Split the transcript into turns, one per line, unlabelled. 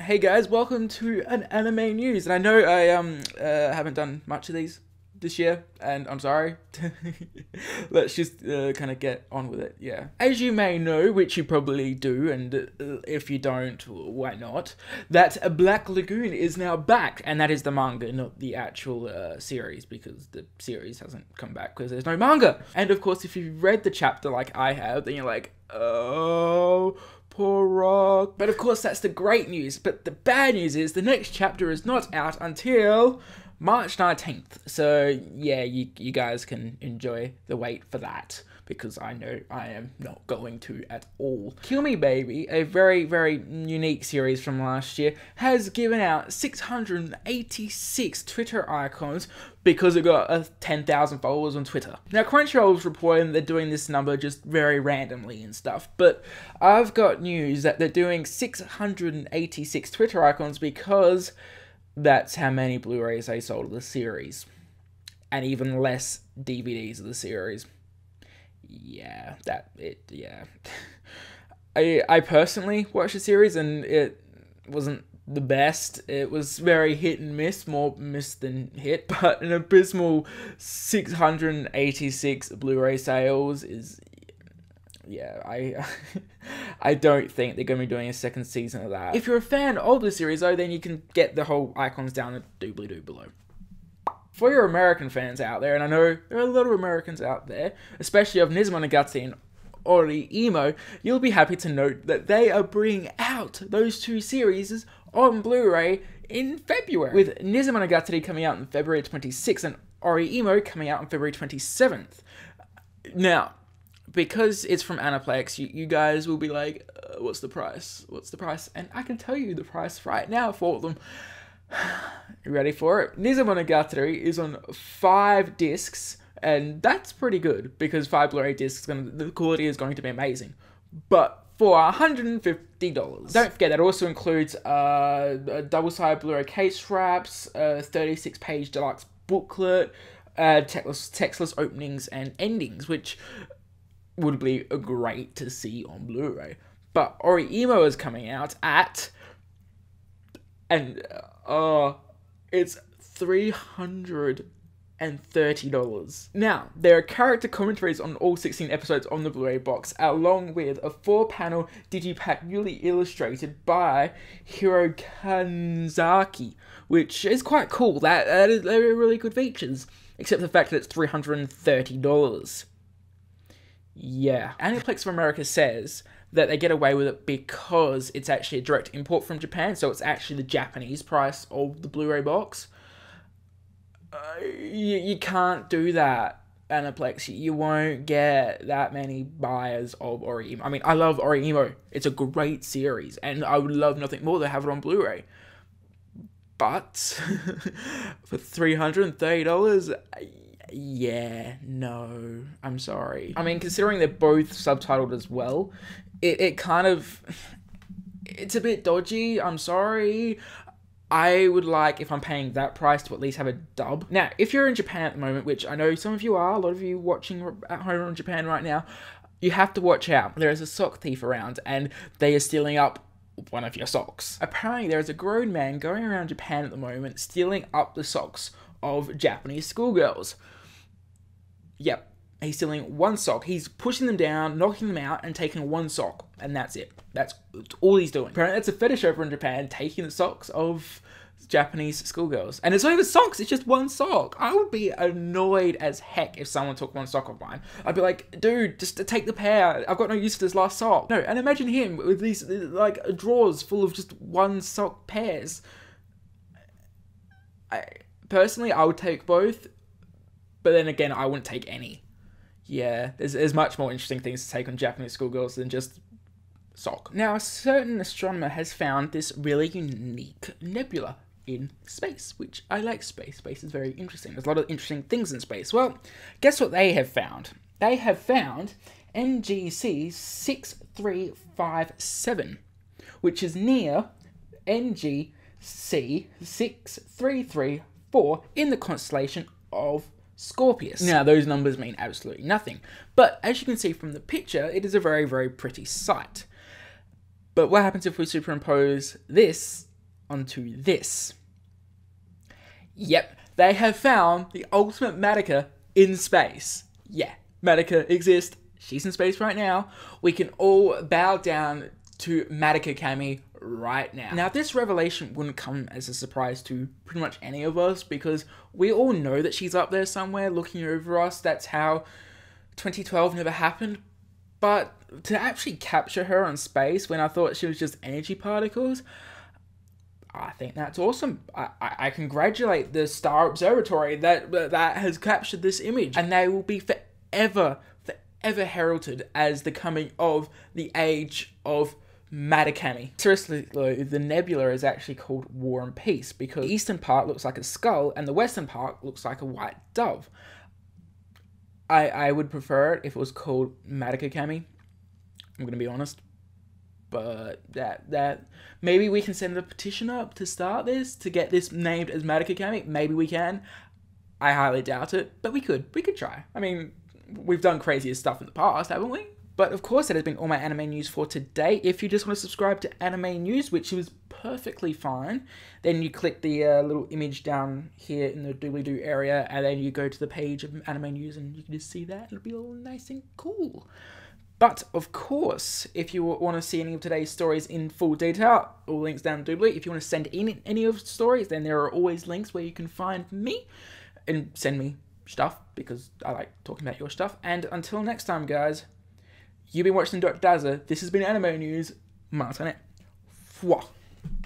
Hey guys, welcome to an anime news. And I know I haven't done much of these this year, and I'm sorry. Let's just kind of get on with it. Yeah, as you may know, which you probably do, and if you don't, why not, that Black Lagoon is now back, and that is the manga, not the actual series, because the series hasn't come back because there's no manga. And of course, if you've read the chapter like I have, then you're like, oh, poor Rock. But of course, that's the great news. But the bad news is the next chapter is not out until March 19th. So yeah, you guys can enjoy the wait for that, because I know I am not going to at all. Kill Me Baby, a very, very unique series from last year, has given out 686 Twitter icons because it got 10,000 followers on Twitter. Now, Crunchyroll is reporting they're doing this number just very randomly and stuff, but I've got news that they're doing 686 Twitter icons because that's how many Blu-rays they sold of the series, and even less DVDs of the series. Yeah, I personally watched the series and it wasn't the best. It was very hit and miss, more miss than hit, but an abysmal 686 Blu-ray sales is, yeah, I don't think they're going to be doing a second season of that. If you're a fan of the series though, then you can get the whole icons down the doobly-doo below. For your American fans out there, and I know there are a lot of Americans out there, especially of Nizumonogatari and Ori-Imo, you'll be happy to note that they are bringing out those two series on Blu-ray in February, with Nizumonogatari coming out on February 26th and Ori-Imo coming out on February 27th. Now, because it's from Aniplex, you guys will be like, what's the price? What's the price? And I can tell you the price right now for them. You ready for it? Nizumonogatari is on 5 discs, and that's pretty good because 5 Blu-ray discs, the quality is going to be amazing. But for $150. Don't forget that also includes a double-sided Blu-ray case wraps, a 36-page deluxe booklet, textless openings and endings, which would be great to see on Blu-ray. But Ori-Imo is coming out at, and it's $330. Now, there are character commentaries on all 16 episodes on the Blu-ray box, along with a 4-panel digipack newly illustrated by Hiro Kanzaki, which is quite cool. They're really good features, except the fact that it's $330. Yeah. Aniplex of America says that they get away with it because it's actually a direct import from Japan, so it's actually the Japanese price of the Blu-ray box. You can't do that, Aniplex. You won't get that many buyers of Ori-Imo. I mean, I love Ori-Imo. It's a great series, and I would love nothing more than have it on Blu-ray. But for $330, yeah, no, I'm sorry. I mean, considering they're both subtitled as well, it kind of, it's a bit dodgy, I'm sorry. I would like, if I'm paying that price, to at least have a dub. Now, if you're in Japan at the moment, which I know some of you are, a lot of you watching at home in Japan right now, you have to watch out. There is a sock thief around, and they are stealing up one of your socks. Apparently, there is a grown man going around Japan at the moment, stealing up the socks of Japanese schoolgirls. Yep, he's stealing one sock. He's pushing them down, knocking them out, and taking one sock. And that's it. That's all he's doing. Apparently, that's a fetish over in Japan, taking the socks of Japanese schoolgirls. And it's not even socks, it's just one sock. I would be annoyed as heck if someone took one sock of mine. I'd be like, dude, just take the pair. I've got no use for this last sock. No, and imagine him with these, like, drawers full of just one sock pairs. Personally, I would take both. But then again, I wouldn't take any. Yeah, there's much more interesting things to take on Japanese schoolgirls than just sock. Now, a certain astronomer has found this really unique nebula in space, which I like space. Space is very interesting. There's a lot of interesting things in space. Well, guess what they have found? They have found NGC 6357, which is near NGC 6334 in the constellation of Scorpius. Now, those numbers mean absolutely nothing, but as you can see from the picture, it is a very, very pretty sight. But what happens if we superimpose this onto this. Yep, they have found the ultimate MADOKA in space. Yeah, MADOKA exists. She's in space right now. We can all bow down to MADOKA Kami right now. Now, this revelation wouldn't come as a surprise to pretty much any of us, because we all know that she's up there somewhere looking over us. That's how 2012 never happened. But to actually capture her in space when I thought she was just energy particles, I think that's awesome. I congratulate the Star Observatory that has captured this image, and they will be forever heralded as the coming of the age of MADOKA. Seriously though, the nebula is actually called War and Peace because the eastern part looks like a skull and the western part looks like a white dove. I would prefer it if it was called MADOKA. I'm gonna be honest. But that maybe we can send a petition up to start this, to get this named as MADOKA. Maybe we can. I highly doubt it, but we could try. I mean, we've done crazier stuff in the past, haven't we? But of course, that has been all my anime news for today. If you just want to subscribe to anime news, which is perfectly fine, then you click the little image down here in the doobly-doo area, and then you go to the page of anime news, and you can just see that. It'll be all nice and cool. But, of course, if you want to see any of today's stories in full detail, all links down doobly. If you want to send in any of the stories, then there are always links where you can find me and send me stuff, because I like talking about your stuff. And until next time, guys, you've been watching Dr. Dazza. This has been Anime News. Martinet. Fwah.